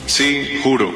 Sí, juro.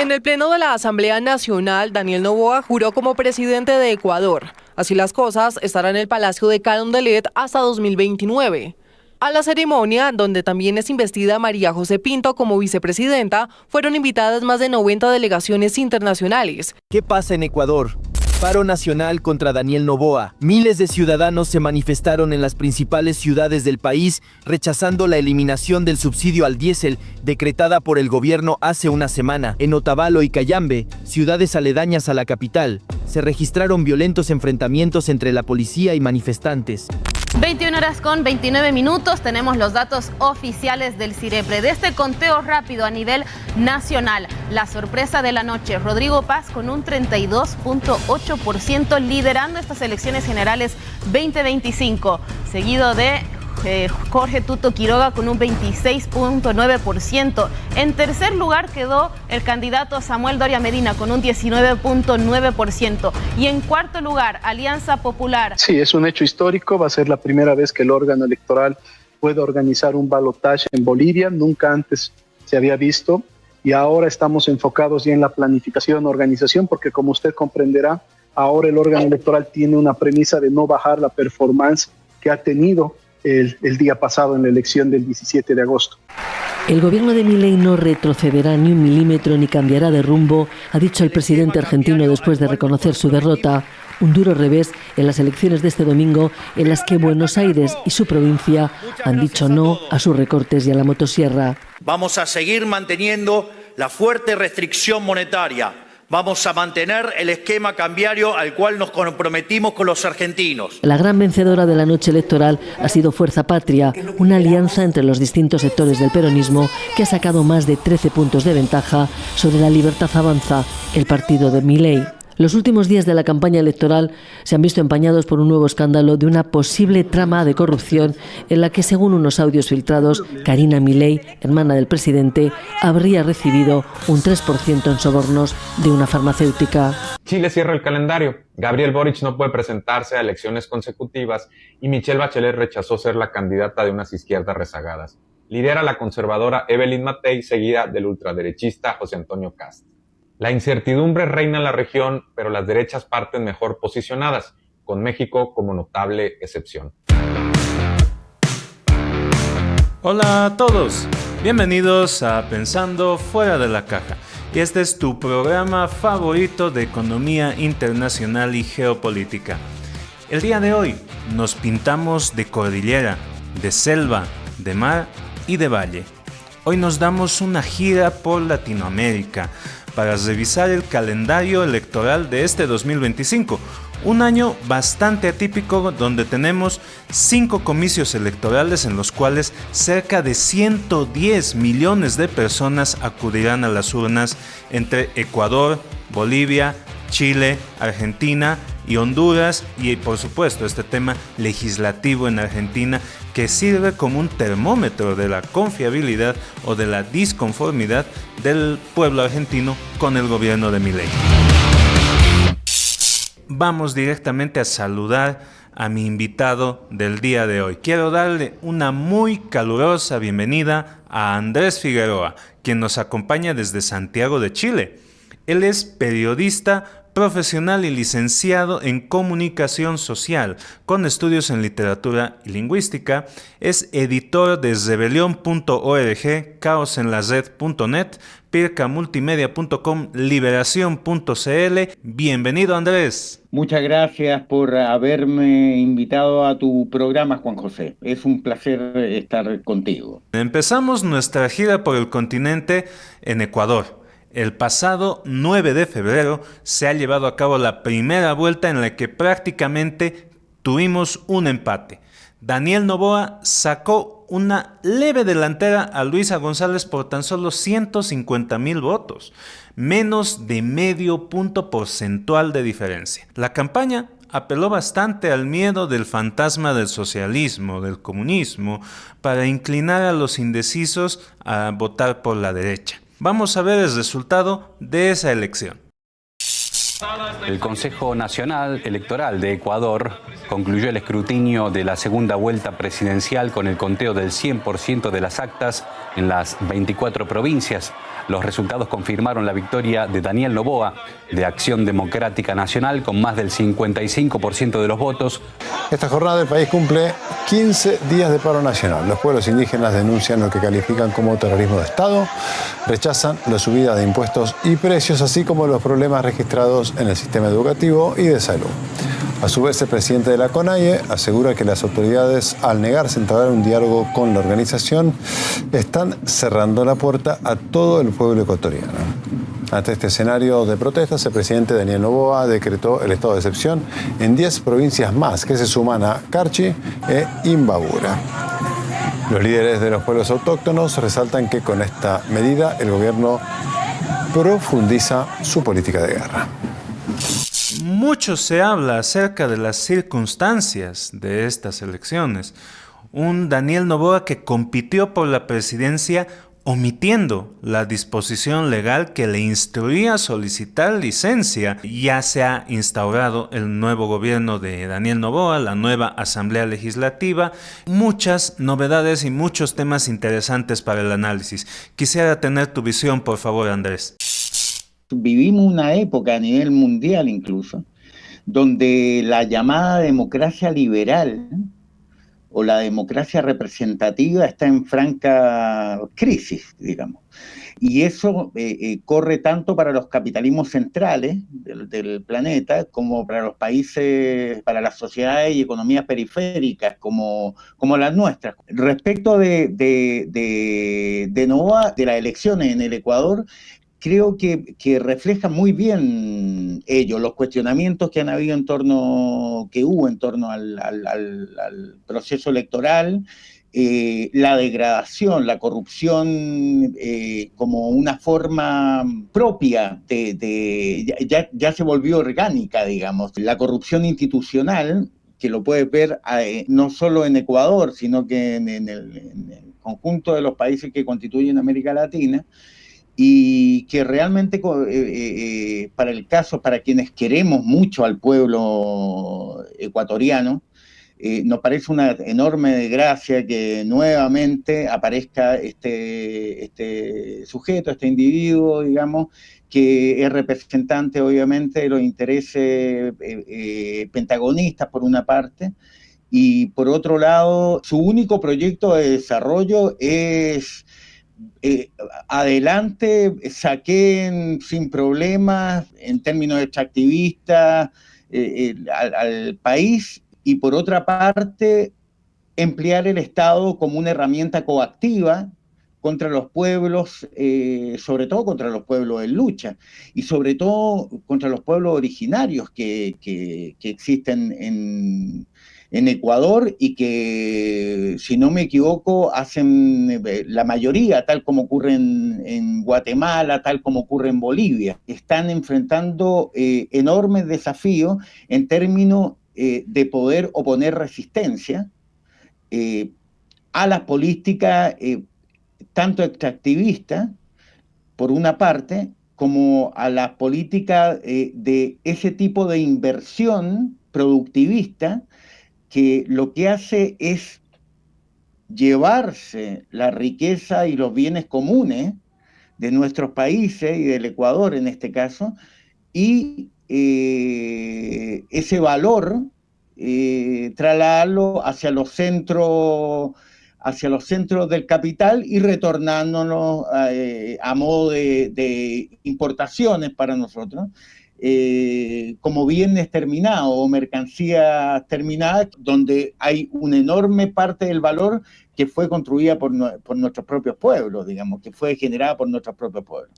En el pleno de la Asamblea Nacional, Daniel Noboa juró como presidente de Ecuador. Así las cosas, estará en el Palacio de Carondelet hasta 2029. A la ceremonia, donde también es investida María José Pinto como vicepresidenta, fueron invitadas más de 90 delegaciones internacionales. ¿Qué pasa en Ecuador? Paro nacional contra Daniel Noboa. Miles de ciudadanos se manifestaron en las principales ciudades del país rechazando la eliminación del subsidio al diésel decretada por el gobierno hace una semana. En Otavalo y Cayambe, ciudades aledañas a la capital, se registraron violentos enfrentamientos entre la policía y manifestantes. 21:29, tenemos los datos oficiales del CIREPRE. De este conteo rápido a nivel nacional, la sorpresa de la noche, Rodrigo Paz con un 32.8%, liderando estas elecciones generales 2025, seguido de Jorge Tuto Quiroga con un 26.9%. En tercer lugar quedó el candidato Samuel Doria Medina con un 19.9%. Y en cuarto lugar, Alianza Popular. Sí, es un hecho histórico. Va a ser la primera vez que el órgano electoral puede organizar un balotaje en Bolivia. Nunca antes se había visto. Y ahora estamos enfocados ya en la planificación, organización, porque como usted comprenderá, ahora el órgano electoral tiene una premisa de no bajar la performance que ha tenido el día pasado en la elección del 17 de agosto. El gobierno de Milei no retrocederá ni un milímetro ni cambiará de rumbo, ha dicho el presidente argentino después de reconocer su derrota. Un duro revés en las elecciones de este domingo en las que Buenos Aires y su provincia han dicho no a sus recortes y a la motosierra. Vamos a seguir manteniendo la fuerte restricción monetaria. Vamos a mantener el esquema cambiario al cual nos comprometimos con los argentinos. La gran vencedora de la noche electoral ha sido Fuerza Patria, una alianza entre los distintos sectores del peronismo que ha sacado más de 13 puntos de ventaja sobre La Libertad Avanza, el partido de Milei. Los últimos días de la campaña electoral se han visto empañados por un nuevo escándalo de una posible trama de corrupción en la que, según unos audios filtrados, Karina Milei, hermana del presidente, habría recibido un 3% en sobornos de una farmacéutica. Chile cierra el calendario. Gabriel Boric no puede presentarse a elecciones consecutivas y Michelle Bachelet rechazó ser la candidata de unas izquierdas rezagadas. Lidera la conservadora Evelyn Matei, seguida del ultraderechista José Antonio Kast. La incertidumbre reina en la región, pero las derechas parten mejor posicionadas, con México como notable excepción. Hola a todos, bienvenidos a Pensando Fuera de la Caja. Y este es tu programa favorito de economía internacional y geopolítica. El día de hoy nos pintamos de cordillera, de selva, de mar y de valle. Hoy nos damos una gira por Latinoamérica para revisar el calendario electoral de este 2025, un año bastante atípico donde tenemos 5 comicios electorales en los cuales cerca de 110 millones de personas acudirán a las urnas entre Ecuador, Bolivia, Chile, Argentina y Honduras, y por supuesto este tema legislativo en Argentina que sirve como un termómetro de la confiabilidad o de la disconformidad del pueblo argentino con el gobierno de Milei. Vamos directamente a saludar a mi invitado del día de hoy. Quiero darle una muy calurosa bienvenida a Andrés Figueroa, quien nos acompaña desde Santiago de Chile. Él es periodista profesional y licenciado en comunicación social, con estudios en literatura y lingüística. Es editor de rebelión.org, caosenlared.net, pircamultimedia.com, liberación.cl. Bienvenido, Andrés. Muchas gracias por haberme invitado a tu programa, Juan José. Es un placer estar contigo. Empezamos nuestra gira por el continente en Ecuador. El pasado 9 de febrero se ha llevado a cabo la primera vuelta en la que prácticamente tuvimos un empate. Daniel Noboa sacó una leve delantera a Luisa González por tan solo 150,000 votos, menos de medio punto porcentual de diferencia. La campaña apeló bastante al miedo del fantasma del socialismo, del comunismo, para inclinar a los indecisos a votar por la derecha. Vamos a ver el resultado de esa elección. El Consejo Nacional Electoral de Ecuador concluyó el escrutinio de la segunda vuelta presidencial con el conteo del 100% de las actas en las 24 provincias. Los resultados confirmaron la victoria de Daniel Noboa, de Acción Democrática Nacional, con más del 55% de los votos. Esta jornada el país cumple 15 días de paro nacional. Los pueblos indígenas denuncian lo que califican como terrorismo de Estado, rechazan la subida de impuestos y precios, así como los problemas registrados en el sistema educativo y de salud. A su vez, el presidente de la CONAIE asegura que las autoridades, al negarse a entablar un diálogo con la organización, están cerrando la puerta a todo el pueblo ecuatoriano. Ante este escenario de protestas, el presidente Daniel Noboa decretó el estado de excepción en 10 provincias más, que se suman a Carchi e Imbabura. Los líderes de los pueblos autóctonos resaltan que con esta medida el gobierno profundiza su política de guerra. Mucho se habla acerca de las circunstancias de estas elecciones. Un Daniel Noboa que compitió por la presidencia omitiendo la disposición legal que le instruía a solicitar licencia. Ya se ha instaurado el nuevo gobierno de Daniel Noboa, la nueva Asamblea Legislativa, muchas novedades y muchos temas interesantes para el análisis. Quisiera tener tu visión, por favor, Andrés. Vivimos una época a nivel mundial incluso, donde la llamada democracia liberal o la democracia representativa está en franca crisis, digamos. Y eso corre tanto para los capitalismos centrales del planeta como para los países, para las sociedades y economías periféricas como las nuestras. Respecto de Noboa, de las elecciones en el Ecuador, creo que refleja muy bien ello, los cuestionamientos que hubo en torno al proceso electoral, la degradación, la corrupción como una forma propia ya se volvió orgánica, digamos. La corrupción institucional, que lo puedes ver no solo en Ecuador, sino que en el conjunto de los países que constituyen América Latina, y que realmente para quienes queremos mucho al pueblo ecuatoriano, nos parece una enorme desgracia que nuevamente aparezca este sujeto, este individuo, digamos, que es representante obviamente de los intereses pentagonistas por una parte, y por otro lado su único proyecto de desarrollo es adelante, saquen sin problemas en términos extractivistas al país, y por otra parte emplear el Estado como una herramienta coactiva contra los pueblos, sobre todo contra los pueblos en lucha, y sobre todo contra los pueblos originarios que existen en Ecuador y que, si no me equivoco, hacen la mayoría, tal como ocurre en Guatemala, tal como ocurre en Bolivia. Están enfrentando enormes desafíos en términos de poder oponer resistencia a las políticas tanto extractivistas, por una parte, como a las políticas de ese tipo de inversión productivista que lo que hace es llevarse la riqueza y los bienes comunes de nuestros países y del Ecuador en este caso, y ese valor trasladarlo hacia los centros del capital y retornándonos a modo de importaciones para nosotros, como bienes terminados o mercancías terminadas, donde hay una enorme parte del valor que fue construida por nuestros propios pueblos, digamos, que fue generada por nuestros propios pueblos.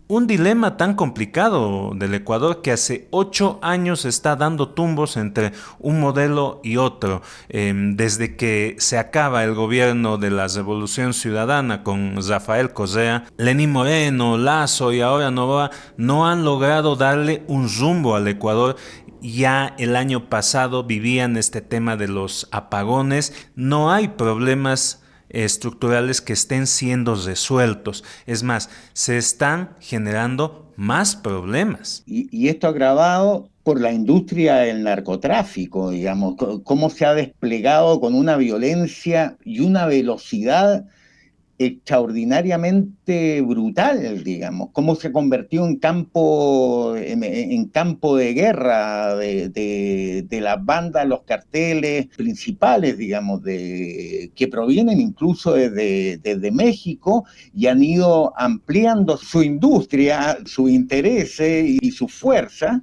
Un dilema tan complicado del Ecuador que hace 8 años está dando tumbos entre un modelo y otro. Desde que se acaba el gobierno de la Revolución Ciudadana con Rafael Correa, Lenín Moreno, Lasso y ahora Noboa no han logrado darle un rumbo al Ecuador. Ya el año pasado vivían este tema de los apagones. No hay problemas estructurales que estén siendo resueltos. Es más, se están generando más problemas. Y esto agravado por la industria del narcotráfico, digamos, cómo se ha desplegado con una violencia y una velocidad extraordinariamente brutal, digamos, cómo se convirtió en campo de guerra de las bandas, los carteles principales, digamos, que provienen incluso desde México y han ido ampliando su industria, sus intereses y su fuerza,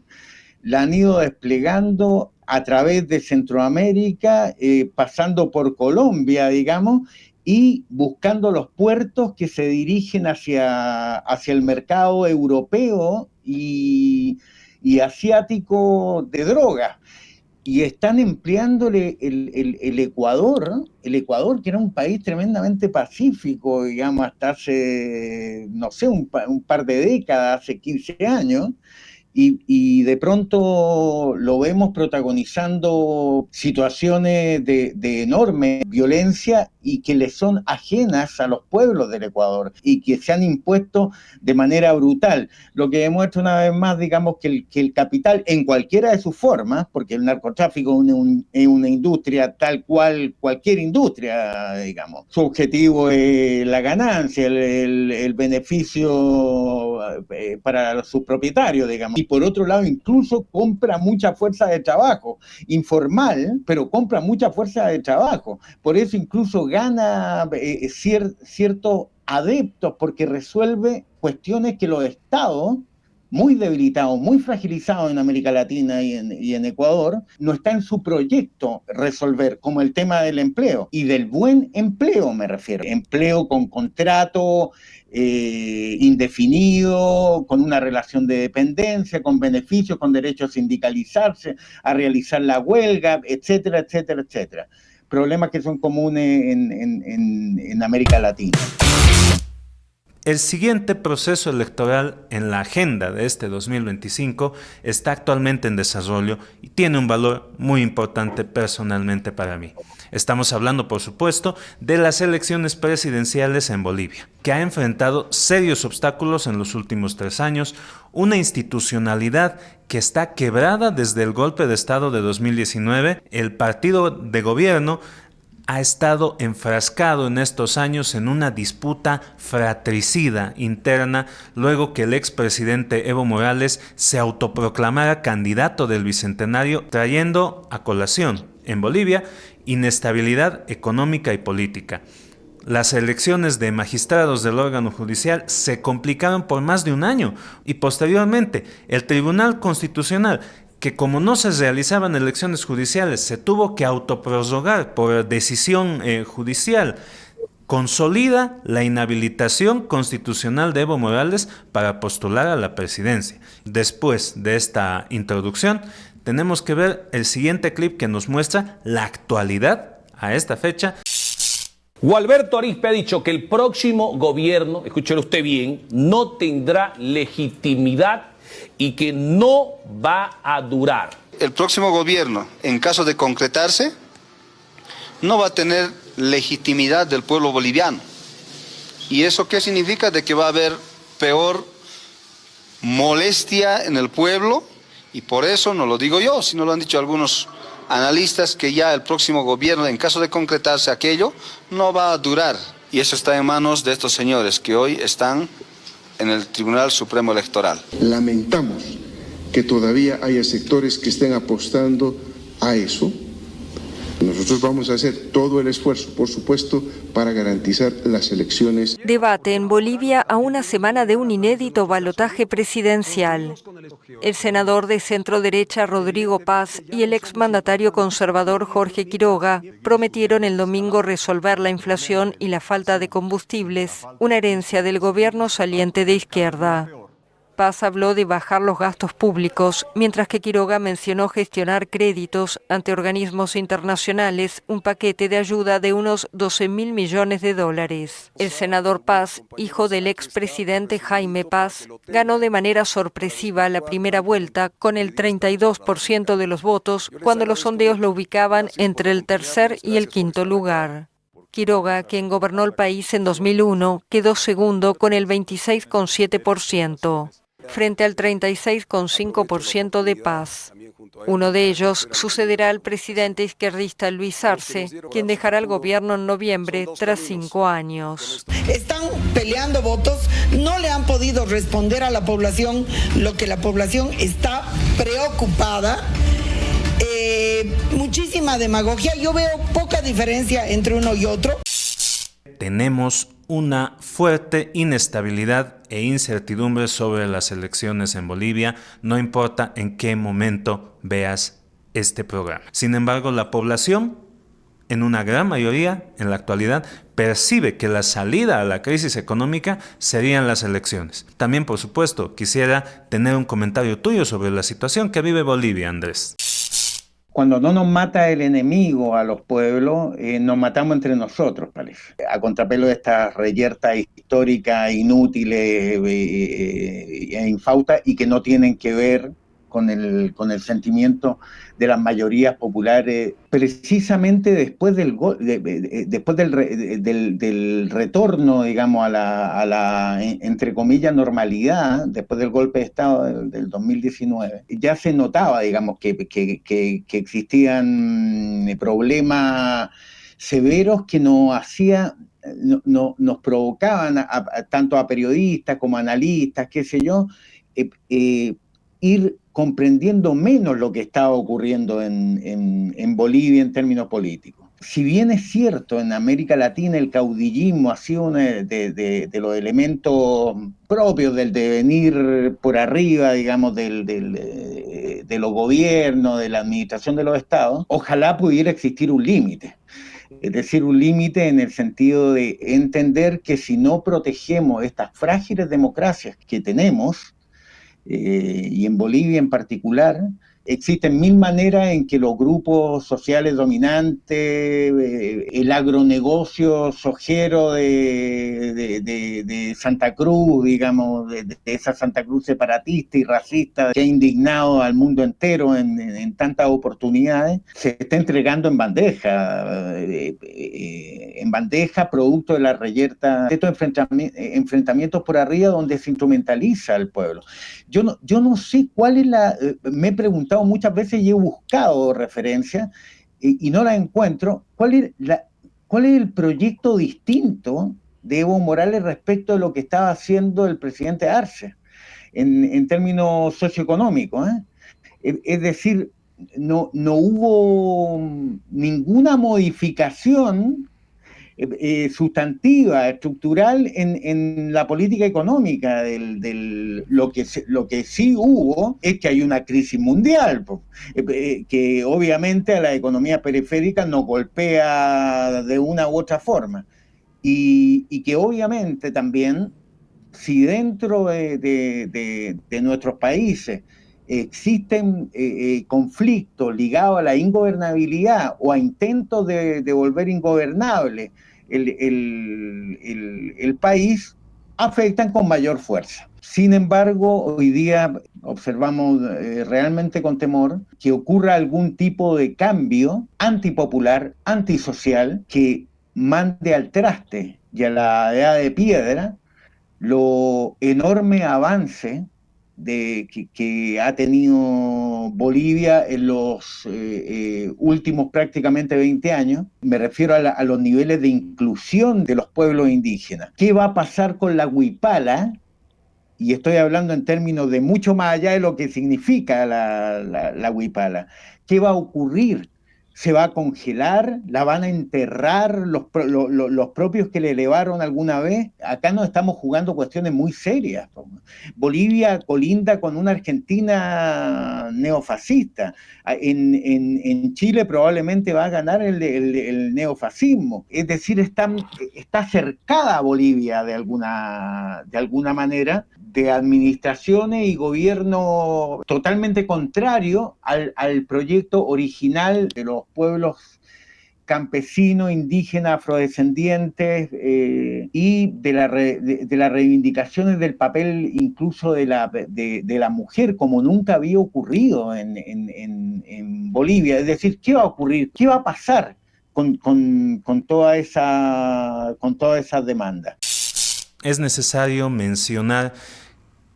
la han ido desplegando a través de Centroamérica, pasando por Colombia, digamos, y buscando los puertos que se dirigen hacia el mercado europeo y asiático de drogas. Y están empleándole el Ecuador, que era un país tremendamente pacífico, digamos, hasta hace, no sé, un par de décadas, hace 15 años, y de pronto lo vemos protagonizando situaciones de enorme violencia y que le son ajenas a los pueblos del Ecuador y que se han impuesto de manera brutal, lo que demuestra una vez más, digamos, que el capital en cualquiera de sus formas, porque el narcotráfico es una industria tal cual cualquier industria, digamos, su objetivo es la ganancia, el beneficio para sus propietarios, digamos, y por otro lado incluso compra mucha fuerza de trabajo, informal, pero compra mucha fuerza de trabajo, por eso incluso gana ciertos adeptos, porque resuelve cuestiones que los estados, muy debilitados, muy fragilizados en América Latina y en Ecuador, no está en su proyecto resolver, como el tema del empleo, y del buen empleo me refiero, empleo con contrato indefinido, con una relación de dependencia, con beneficios, con derecho a sindicalizarse, a realizar la huelga, etcétera, etcétera, etcétera. Problemas que son comunes en América Latina. El siguiente proceso electoral en la agenda de este 2025 está actualmente en desarrollo y tiene un valor muy importante personalmente para mí. Estamos hablando, por supuesto, de las elecciones presidenciales en Bolivia, que ha enfrentado serios obstáculos en los últimos 3 años, una institucionalidad que está quebrada desde el golpe de Estado de 2019, el partido de gobierno ha estado enfrascado en estos años en una disputa fratricida interna luego que el expresidente Evo Morales se autoproclamara candidato del Bicentenario, trayendo a colación en Bolivia inestabilidad económica y política. Las elecciones de magistrados del órgano judicial se complicaron por más de un año y posteriormente el Tribunal Constitucional, que como no se realizaban elecciones judiciales, se tuvo que autoprorrogar por decisión judicial, consolida la inhabilitación constitucional de Evo Morales para postular a la presidencia. Después de esta introducción, tenemos que ver el siguiente clip que nos muestra la actualidad a esta fecha. Gualberto Arizpe ha dicho que el próximo gobierno, escúchelo usted bien, no tendrá legitimidad y que no va a durar. El próximo gobierno, en caso de concretarse, no va a tener legitimidad del pueblo boliviano. ¿Y eso qué significa? De que va a haber peor molestia en el pueblo, y por eso no lo digo yo, sino lo han dicho algunos analistas, que ya el próximo gobierno, en caso de concretarse aquello, no va a durar. Y eso está en manos de estos señores que hoy están en el Tribunal Supremo Electoral. Lamentamos que todavía haya sectores que estén apostando a eso. Nosotros vamos a hacer todo el esfuerzo, por supuesto, para garantizar las elecciones. Debate en Bolivia a una semana de un inédito balotaje presidencial. El senador de centro-derecha Rodrigo Paz y el exmandatario conservador Jorge Quiroga prometieron el domingo resolver la inflación y la falta de combustibles, una herencia del gobierno saliente de izquierda. Paz habló de bajar los gastos públicos, mientras que Quiroga mencionó gestionar créditos ante organismos internacionales, un paquete de ayuda de unos 12.000 millones de dólares. El senador Paz, hijo del expresidente Jaime Paz, ganó de manera sorpresiva la primera vuelta con el 32% de los votos, cuando los sondeos lo ubicaban entre el tercer y el quinto lugar. Quiroga, quien gobernó el país en 2001, quedó segundo con el 26,7%, frente al 36,5% de Paz. Uno de ellos sucederá al presidente izquierdista Luis Arce, quien dejará el gobierno en noviembre tras 5 años. Están peleando votos, no le han podido responder a la población lo que la población está preocupada. Muchísima demagogia, yo veo poca diferencia entre uno y otro. Tenemos una fuerte inestabilidad e incertidumbre sobre las elecciones en Bolivia, no importa en qué momento veas este programa. Sin embargo, la población, en una gran mayoría, en la actualidad, percibe que la salida a la crisis económica serían las elecciones. También, por supuesto, quisiera tener un comentario tuyo sobre la situación que vive Bolivia, Andrés. Cuando no nos mata el enemigo a los pueblos, nos matamos entre nosotros, parece. A contrapelo de estas reyertas históricas inútiles e infautas y que no tienen que ver con el sentimiento de las mayorías populares, precisamente después del retorno, digamos, a la entre comillas, normalidad, después del golpe de Estado del 2019, ya se notaba, digamos, que existían problemas severos que nos provocaban tanto a periodistas como a analistas, qué sé yo, ir comprendiendo menos lo que estaba ocurriendo en Bolivia en términos políticos. Si bien es cierto, en América Latina el caudillismo ha sido uno de los elementos propios del devenir por arriba, digamos, de los gobiernos, de la administración de los estados, ojalá pudiera existir un límite. Es decir, un límite en el sentido de entender que si no protegemos estas frágiles democracias que tenemos, y en Bolivia en particular, existen mil maneras en que los grupos sociales dominantes, el agronegocio sojero de Santa Cruz, digamos, de esa Santa Cruz separatista y racista que ha indignado al mundo entero en tantas oportunidades, se está entregando en bandeja producto de la reyerta, de estos enfrentamientos por arriba donde se instrumentaliza al pueblo. Yo no sé cuál es me he preguntado muchas veces y he buscado referencias y no la encuentro. ¿Cuál es el proyecto distinto de Evo Morales respecto de lo que estaba haciendo el presidente Arce en términos socioeconómicos? Es decir, no hubo ninguna modificación sustantiva, estructural en la política económica. Lo que sí hubo es que hay una crisis mundial, que obviamente a la economía periférica nos golpea de una u otra forma, y que obviamente también, si dentro de nuestros países existen conflictos ligados a la ingobernabilidad o a intentos de volver ingobernable el país, afectan con mayor fuerza. Sin embargo, hoy día observamos realmente con temor que ocurra algún tipo de cambio antipopular, antisocial, que mande al traste y a la edad de piedra lo enorme avance que ha tenido Bolivia en los últimos prácticamente 20 años. Me refiero a los niveles de inclusión de los pueblos indígenas. ¿Qué va a pasar con la huipala? Y estoy hablando en términos de mucho más allá de lo que significa la huipala. ¿Qué va a ocurrir? ¿Se va a congelar? ¿La van a enterrar los propios que le elevaron alguna vez? Acá nos estamos jugando cuestiones muy serias. Bolivia colinda con una Argentina neofascista. En Chile probablemente va a ganar el neofascismo. Es decir, está cercada Bolivia de alguna manera de administraciones y gobierno totalmente contrario al proyecto original de los pueblos campesinos, indígenas, afrodescendientes, y de las reivindicaciones del papel incluso de la mujer, como nunca había ocurrido en Bolivia. Es decir, ¿qué va a ocurrir? ¿Qué va a pasar con toda esa demanda. Es necesario mencionar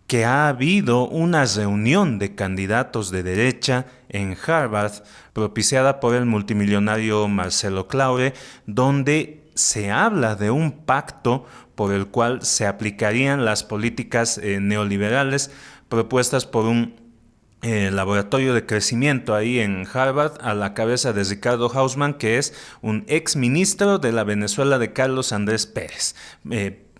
que ha habido una reunión de candidatos de derecha en Harvard, propiciada por el multimillonario Marcelo Claure, donde se habla de un pacto por el cual se aplicarían las políticas neoliberales propuestas por un laboratorio de crecimiento ahí en Harvard, a la cabeza de Ricardo Hausmann, que es un ex ministro de la Venezuela de Carlos Andrés Pérez,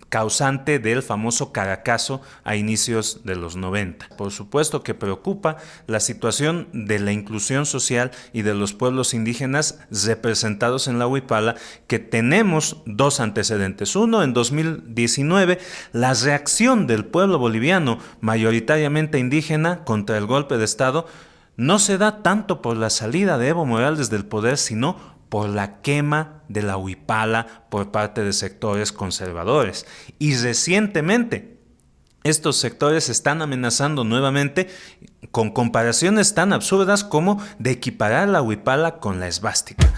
causante del famoso Caracazo a inicios de los 90. Por supuesto que preocupa la situación de la inclusión social y de los pueblos indígenas representados en la Huipala, que tenemos dos antecedentes. Uno, en 2019, la reacción del pueblo boliviano, mayoritariamente indígena, contra el golpe de Estado, no se da tanto por la salida de Evo Morales del poder, sino por la quema de la Huipala por parte de sectores conservadores. Y recientemente, estos sectores están amenazando nuevamente con comparaciones tan absurdas como de equiparar la Huipala con la esvástica.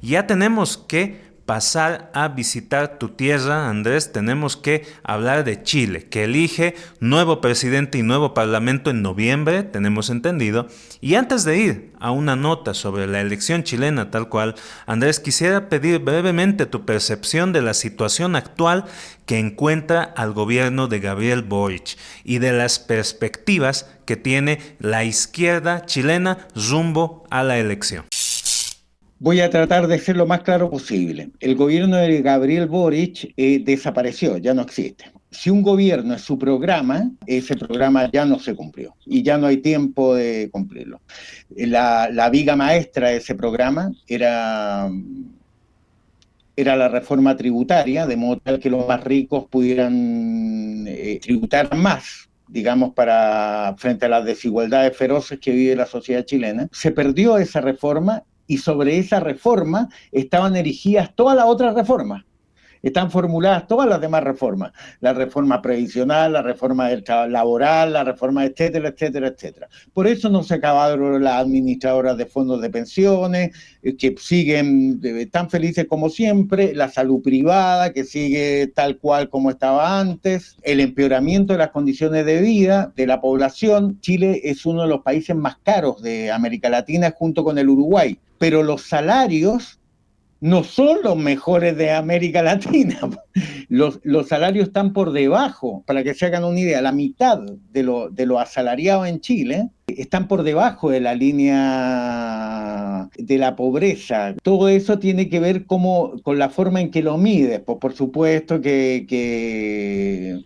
Ya tenemos que pasar a visitar tu tierra, Andrés. Tenemos que hablar de Chile, que elige nuevo presidente y nuevo parlamento en noviembre, tenemos entendido. Y antes de ir a una nota sobre la elección chilena tal cual, Andrés, quisiera pedir brevemente tu percepción de la situación actual que encuentra al gobierno de Gabriel Boric y de las perspectivas que tiene la izquierda chilena rumbo a la elección. Voy a tratar de ser lo más claro posible. El gobierno de Gabriel Boric desapareció, ya no existe. Si un gobierno es su programa, ese programa ya no se cumplió y ya no hay tiempo de cumplirlo. La viga maestra de ese programa era la reforma tributaria, de modo tal que los más ricos pudieran tributar más, digamos, frente a las desigualdades feroces que vive la sociedad chilena. Se perdió esa reforma. Y sobre esa reforma estaban erigidas todas las otras reformas. Están formuladas todas las demás reformas. La reforma previsional, la reforma laboral, la reforma etcétera, etcétera, etcétera. Por eso no se acabaron las administradoras de fondos de pensiones, que siguen tan felices como siempre, la salud privada, que sigue tal cual como estaba antes, el empeoramiento de las condiciones de vida de la población. Chile es uno de los países más caros de América Latina junto con el Uruguay, pero los salarios no son los mejores de América Latina. Los salarios están por debajo, para que se hagan una idea, la mitad de los asalariados en Chile están por debajo de la línea de la pobreza. Todo eso tiene que ver con la forma en que lo mides. Pues por supuesto que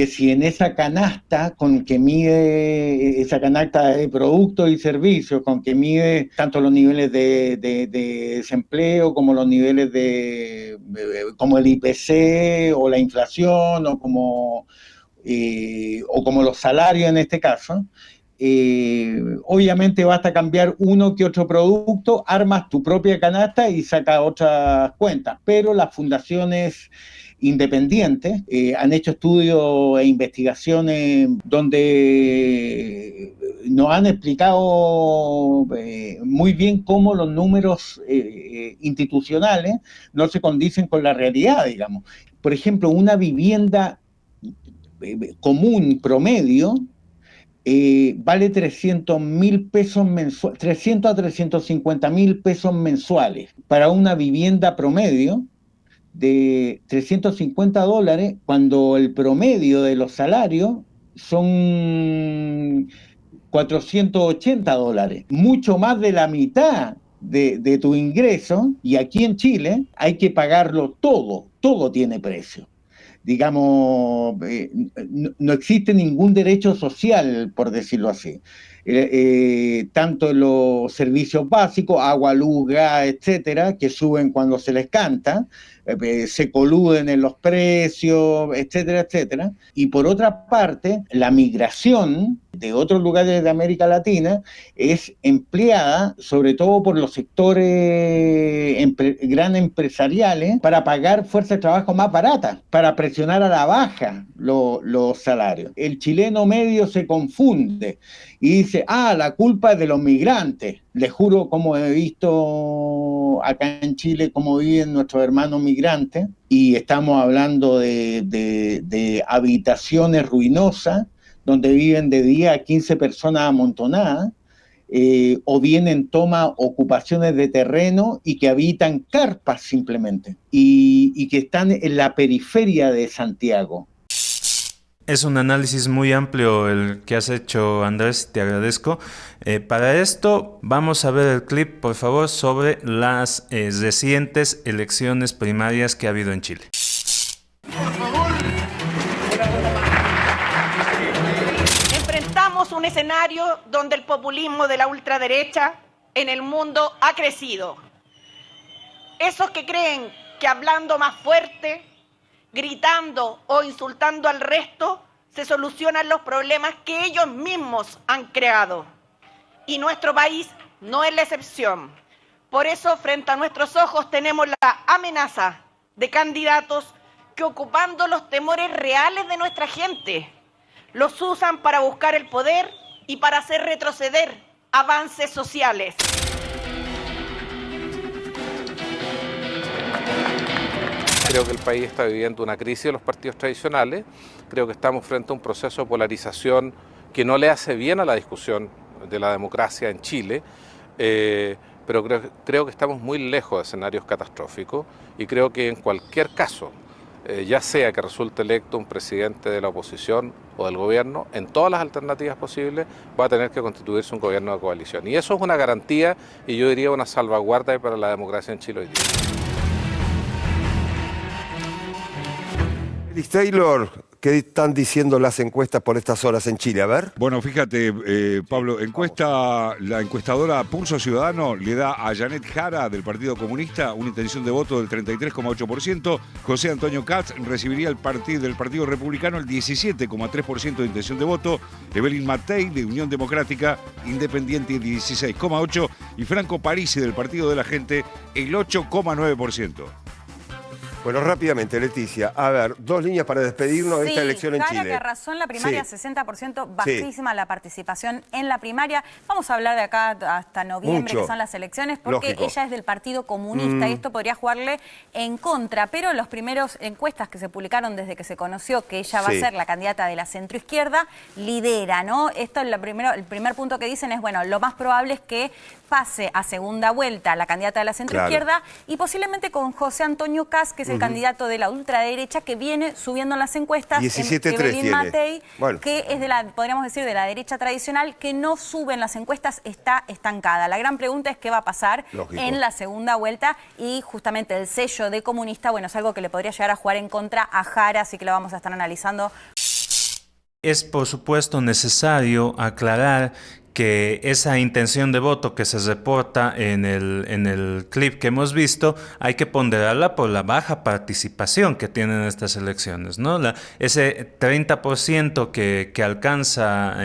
si en esa canasta con que mide, esa canasta de productos y servicios, con que mide tanto los niveles de desempleo como los niveles como el IPC o la inflación o como los salarios en este caso, obviamente basta cambiar uno que otro producto, armas tu propia canasta y sacas otras cuentas, pero las fundaciones independientes han hecho estudios e investigaciones donde nos han explicado muy bien cómo los números institucionales no se condicen con la realidad, digamos. Por ejemplo, una vivienda común promedio vale 300.000 pesos mensuales, 300 a 350.000 pesos mensuales. Para una vivienda promedio de $350, cuando el promedio de los salarios son $480, mucho más de la mitad de tu ingreso, y aquí en Chile hay que pagarlo todo tiene precio. Digamos, no existe ningún derecho social, por decirlo así. Tanto los servicios básicos, agua, luz, gas, etcétera, que suben cuando se les canta, se coluden en los precios, etcétera, etcétera. Y por otra parte, la migración de otros lugares de América Latina, es empleada sobre todo por los sectores gran empresariales para pagar fuerza de trabajo más barata, para presionar a la baja los salarios. El chileno medio se confunde y dice, la culpa es de los migrantes. Les juro, como he visto acá en Chile, cómo viven nuestros hermanos migrantes, y estamos hablando de habitaciones ruinosas, donde viven de 10 a 15 personas amontonadas, o bien toma ocupaciones de terreno y que habitan carpas simplemente, y que están en la periferia de Santiago. Es un análisis muy amplio el que has hecho, Andrés, te agradezco. Para esto vamos a ver el clip, por favor, sobre las recientes elecciones primarias que ha habido en Chile. Enfrentamos un escenario donde el populismo de la ultraderecha en el mundo ha crecido. Esos que creen que hablando más fuerte, gritando o insultando al resto, se solucionan los problemas que ellos mismos han creado. Y nuestro país no es la excepción. Por eso, frente a nuestros ojos, tenemos la amenaza de candidatos que, ocupando los temores reales de nuestra gente, los usan para buscar el poder y para hacer retroceder avances sociales. Creo que el país está viviendo una crisis de los partidos tradicionales. Creo que estamos frente a un proceso de polarización que no le hace bien a la discusión de la democracia en Chile, pero creo que estamos muy lejos de escenarios catastróficos y creo que en cualquier caso, ya sea que resulte electo un presidente de la oposición o del gobierno, en todas las alternativas posibles va a tener que constituirse un gobierno de coalición. Y eso es una garantía y yo diría una salvaguarda para la democracia en Chile hoy día. Liz Taylor, ¿qué están diciendo las encuestas por estas horas en Chile? A ver. Bueno, fíjate, Pablo, la encuestadora Pulso Ciudadano le da a Janet Jara del Partido Comunista una intención de voto del 33,8%. José Antonio Kast recibiría del Partido Republicano el 17,3% de intención de voto. Evelyn Matei de Unión Democrática Independiente el 16,8%. Y Franco Parisi del Partido de la Gente el 8,9%. Bueno, rápidamente, Leticia, a ver, 2 líneas para despedirnos de esta elección en Chile. Jara que arrasó en la primaria, Sí. 60%, bajísima la participación en la primaria. Vamos a hablar de acá hasta noviembre, Mucho. que son las elecciones, porque Lógico. ella es del Partido Comunista y esto podría jugarle en contra. Pero los primeros encuestas que se publicaron desde que se conoció que ella va a Sí. ser la candidata de la centroizquierda, lidera, ¿no? Esto el primer punto que dicen es, bueno, lo más probable es que pase a segunda vuelta la candidata de la centroizquierda y posiblemente con José Antonio Kast, que es el candidato de la ultraderecha, que viene subiendo en las encuestas. 17,3 Evelyn tiene. Matei, Bueno. que es podríamos decir, de la derecha tradicional, que no sube en las encuestas, está estancada. La gran pregunta es qué va a pasar Lógico. en la segunda vuelta y justamente el sello de comunista, bueno, es algo que le podría llegar a jugar en contra a Jara, así que lo vamos a estar analizando. Es por supuesto necesario aclarar que esa intención de voto que se reporta en el clip que hemos visto, hay que ponderarla por la baja participación que tienen estas elecciones, ¿no? Ese 30% que alcanza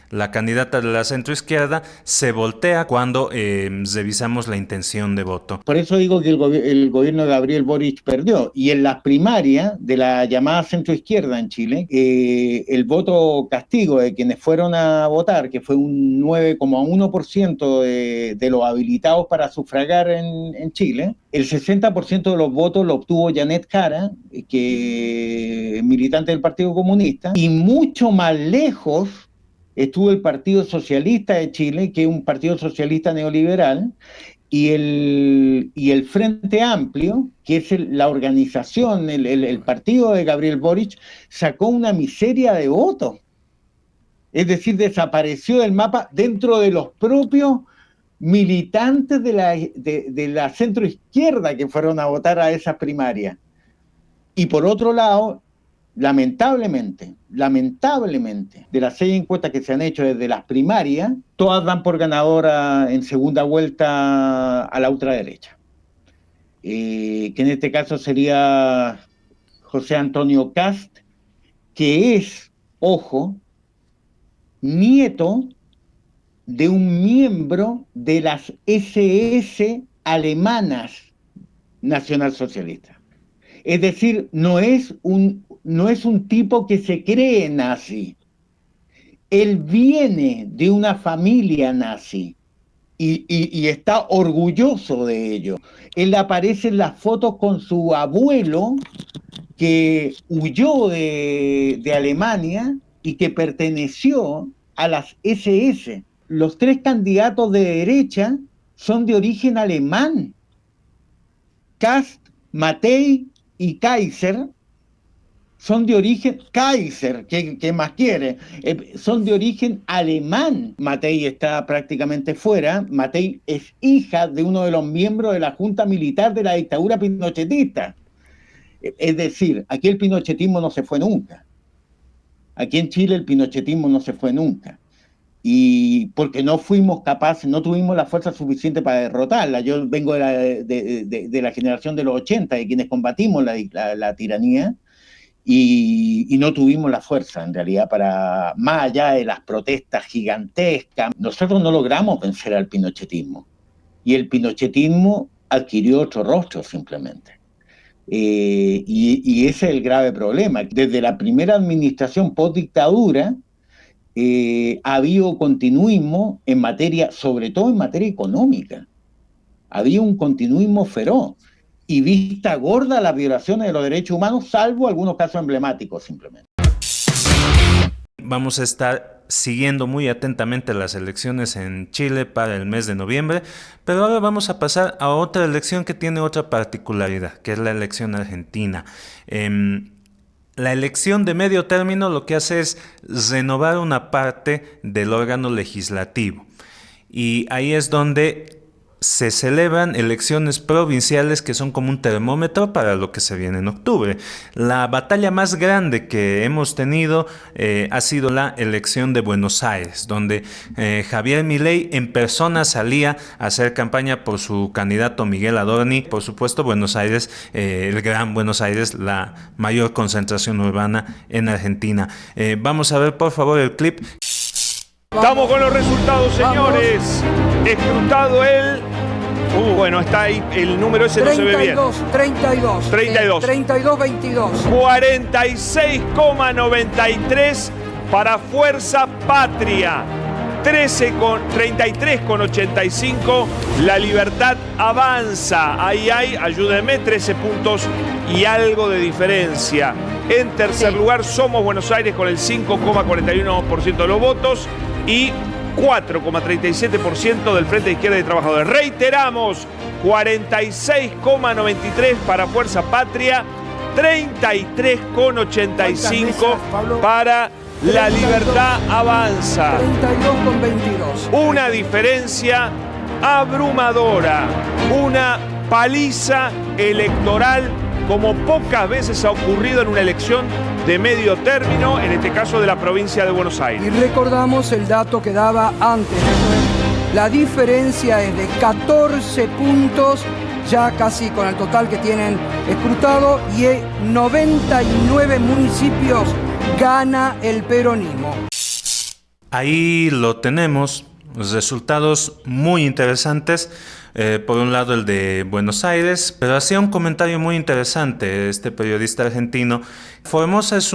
la candidata de la centroizquierda se voltea cuando revisamos la intención de voto. Por eso digo que el gobierno de Gabriel Boric perdió. Y en las primarias de la llamada centroizquierda en Chile, el voto castigo de quienes fueron a votar, que fue un 9,1% de los habilitados para sufragar en Chile, el 60% de los votos lo obtuvo Janet Jara, que es militante del Partido Comunista, y mucho más lejos estuvo el Partido Socialista de Chile, que es un partido socialista neoliberal, y el Frente Amplio, que es la organización, el partido de Gabriel Boric, sacó una miseria de votos. Es decir, desapareció del mapa dentro de los propios militantes de la centroizquierda que fueron a votar a esas primarias. Y por otro lado, lamentablemente, de las 6 encuestas que se han hecho desde las primarias, todas dan por ganadora en segunda vuelta a la ultraderecha. Que en este caso sería José Antonio Kast, que es, ojo, nieto de un miembro de las SS alemanas nacionalsocialistas. Es decir, no es un tipo que se cree nazi. Él viene de una familia nazi y está orgulloso de ello. Él aparece en las fotos con su abuelo, que huyó de Alemania y que perteneció a las SS. Los tres candidatos de derecha son de origen alemán. Kast, Matei y Kaiser son de origen, Kaiser, ¿qué más quiere? Son de origen alemán. Matei está prácticamente fuera. Matei es hija de uno de los miembros de la Junta Militar de la dictadura pinochetista. Es decir, aquí el pinochetismo no se fue nunca. Aquí en Chile el pinochetismo no se fue nunca. Y porque no fuimos capaces, no tuvimos la fuerza suficiente para derrotarla. Yo vengo de la generación de los 80, de quienes combatimos la tiranía, y no tuvimos la fuerza, en realidad, para, más allá de las protestas gigantescas, nosotros no logramos vencer al pinochetismo. Y el pinochetismo adquirió otro rostro, simplemente. Y ese es el grave problema. Desde la primera administración post-dictadura, ha habido continuismo en materia, sobre todo en materia económica. Había un continuismo feroz y vista gorda las violaciones de los derechos humanos, salvo algunos casos emblemáticos simplemente. Vamos a estar siguiendo muy atentamente las elecciones en Chile para el mes de noviembre, pero ahora vamos a pasar a otra elección que tiene otra particularidad, que es la elección argentina. La elección de medio término lo que hace es renovar una parte del órgano legislativo, y ahí es donde se celebran elecciones provinciales que son como un termómetro para lo que se viene en octubre. La batalla más grande que hemos tenido ha sido la elección de Buenos Aires, donde Javier Milei en persona salía a hacer campaña por su candidato Miguel Adorni. Por supuesto, Buenos Aires, el Gran Buenos Aires, la mayor concentración urbana en Argentina. Vamos a ver, por favor, el clip. Estamos con los resultados, señores. Escrutado el... bueno, está ahí, el número ese 32, no se ve bien. 32. 46,93 para Fuerza Patria. 33,85 La Libertad Avanza. Ahí hay, ayúdenme, 13 puntos y algo de diferencia. En tercer lugar, Somos Buenos Aires con el 5,41% de los votos y 4,37% del Frente de Izquierda y Trabajadores. Reiteramos, 46,93 para Fuerza Patria, 33,85 para La Libertad Avanza. 32,22. Una diferencia abrumadora, una paliza electoral como pocas veces ha ocurrido en una elección de medio término, en este caso de la provincia de Buenos Aires. Y recordamos el dato que daba antes. La diferencia es de 14 puntos, ya casi con el total que tienen escrutado, y 99 municipios gana el peronismo. Ahí lo tenemos, resultados muy interesantes. Por un lado el de Buenos Aires, pero hacía un comentario muy interesante este periodista argentino. Formosa es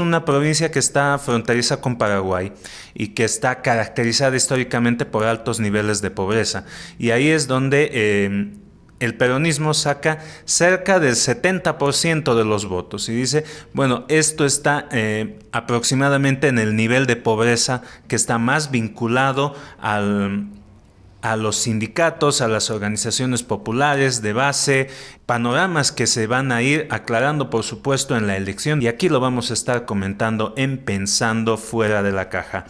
una provincia que está fronteriza con Paraguay y que está caracterizada históricamente por altos niveles de pobreza, y ahí es donde el peronismo saca cerca del 70% de los votos, y dice, bueno, esto está aproximadamente en el nivel de pobreza que está más vinculado a los sindicatos, a las organizaciones populares de base, panoramas que se van a ir aclarando, por supuesto, en la elección, y aquí lo vamos a estar comentando en Pensando Fuera de la Caja.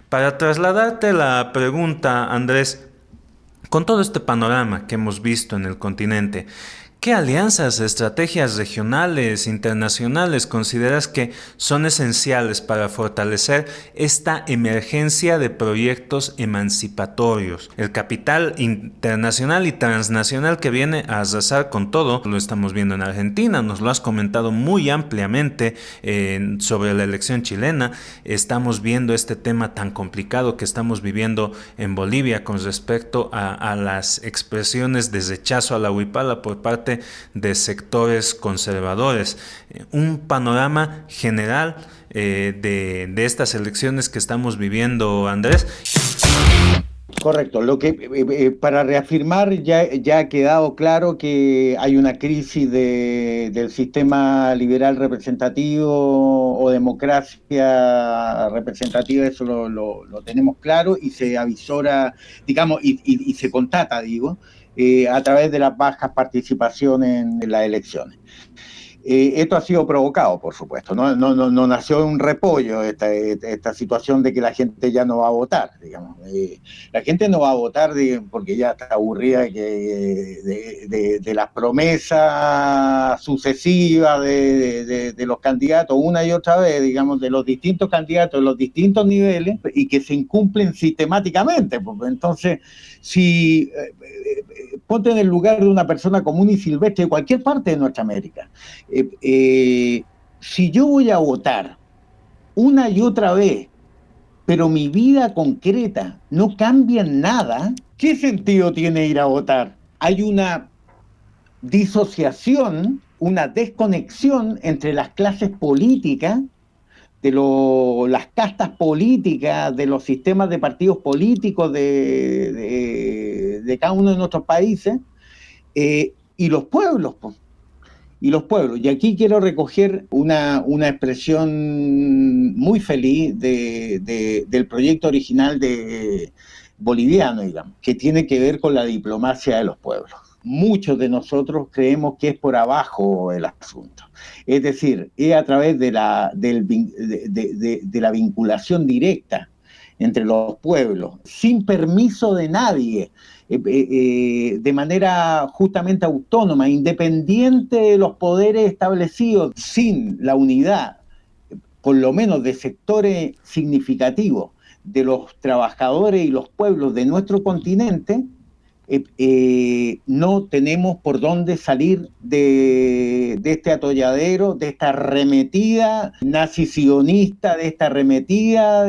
Para trasladarte la pregunta, Andrés, con todo este panorama que hemos visto en el continente, ¿Qué alianzas, estrategias regionales, internacionales consideras que son esenciales para fortalecer esta emergencia de proyectos emancipatorios? El capital internacional y transnacional que viene a arrasar con todo, lo estamos viendo en Argentina, nos lo has comentado muy ampliamente sobre la elección chilena. Estamos viendo este tema tan complicado que estamos viviendo en Bolivia con respecto a las expresiones de rechazo a la huipala por parte de sectores conservadores. Un panorama general de estas elecciones que estamos viviendo, Andrés. Correcto. Lo que para reafirmar ya ha quedado claro que hay una crisis del sistema liberal representativo o democracia representativa, eso lo tenemos claro y se avisora, digamos, y se constata, digo, a través de las bajas participaciones en las elecciones. Esto ha sido provocado, por supuesto, no nació de un repollo esta situación de que la gente ya no va a votar, digamos. La gente no va a votar porque ya está aburrida de las promesas sucesivas de los candidatos una y otra vez, digamos, de los distintos candidatos, de los distintos niveles, y que se incumplen sistemáticamente. Entonces, si ponte en el lugar de una persona común y silvestre de cualquier parte de nuestra América. Si yo voy a votar una y otra vez, pero mi vida concreta no cambia en nada, ¿qué sentido tiene ir a votar? Hay una disociación, una desconexión entre las clases políticas, las castas políticas, de los sistemas de partidos políticos de cada uno de nuestros países, y los pueblos, pues. Y los pueblos. Y aquí quiero recoger una expresión muy feliz del proyecto original boliviano, digamos, que tiene que ver con la diplomacia de los pueblos. Muchos de nosotros creemos que es por abajo el asunto. Es decir, es a través de la vinculación directa entre los pueblos, sin permiso de nadie, de manera justamente autónoma, independiente de los poderes establecidos, sin la unidad, por lo menos de sectores significativos, de los trabajadores y los pueblos de nuestro continente, no tenemos por dónde salir de este atolladero, de esta arremetida nazi-sionista, de esta arremetida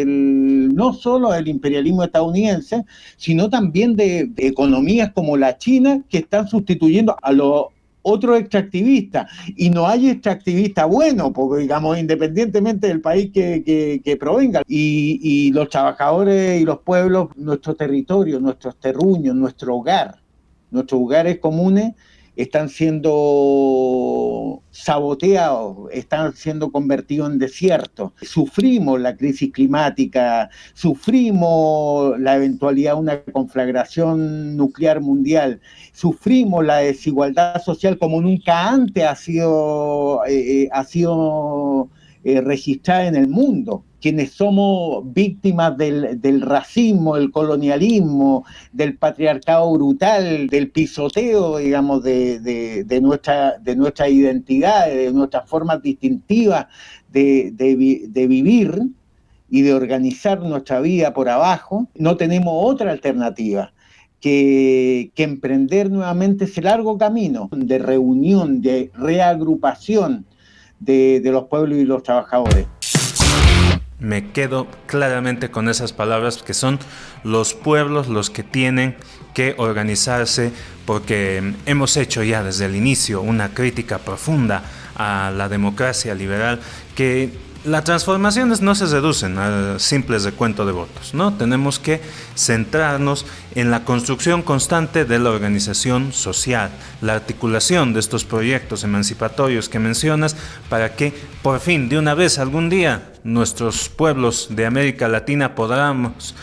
no solo del imperialismo estadounidense, sino también de economías como la China, que están sustituyendo a los otro extractivista, y no hay extractivista bueno, porque digamos, independientemente del país que provenga, y los trabajadores y los pueblos, nuestro territorio, nuestros terruños, nuestros hogares comunes están siendo saboteados, están siendo convertidos en desiertos. Sufrimos la crisis climática, sufrimos la eventualidad de una conflagración nuclear mundial, sufrimos la desigualdad social como nunca antes ha sido registrada en el mundo. Quienes somos víctimas del racismo, del colonialismo, del patriarcado brutal, del pisoteo, digamos, de nuestra identidad, de nuestras formas distintivas de vivir y de organizar nuestra vida por abajo, no tenemos otra alternativa que emprender nuevamente ese largo camino de reunión, de reagrupación de los pueblos y los trabajadores. Me quedo claramente con esas palabras, que son los pueblos los que tienen que organizarse, porque hemos hecho ya desde el inicio una crítica profunda a la democracia liberal, que las transformaciones no se reducen a simples recuento de votos, ¿no? Tenemos que centrarnos en la construcción constante de la organización social, la articulación de estos proyectos emancipatorios que mencionas, para que por fin, de una vez, algún día, nuestros pueblos de América Latina podamos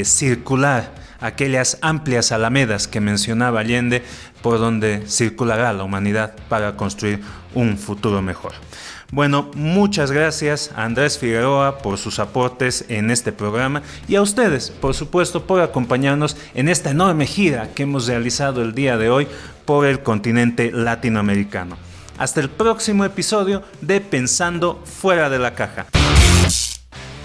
circular aquellas amplias alamedas que mencionaba Allende, por donde circulará la humanidad para construir un futuro mejor. Bueno, muchas gracias a Andrés Figueroa por sus aportes en este programa y a ustedes, por supuesto, por acompañarnos en esta enorme gira que hemos realizado el día de hoy por el continente latinoamericano. Hasta el próximo episodio de Pensando Fuera de la Caja.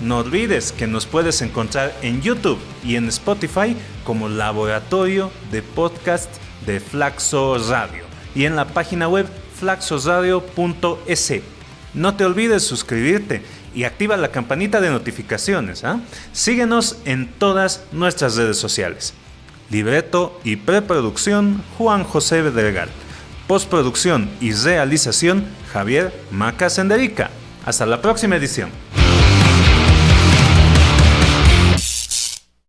No olvides que nos puedes encontrar en YouTube y en Spotify como Laboratorio de Podcast de Flaxo Radio y en la página web flaxoradio.es. No te olvides suscribirte y activa la campanita de notificaciones. Síguenos en todas nuestras redes sociales. Libreto y preproducción, Juan José Bedregal. Postproducción y realización, Javier Maca Senderica. Hasta la próxima edición.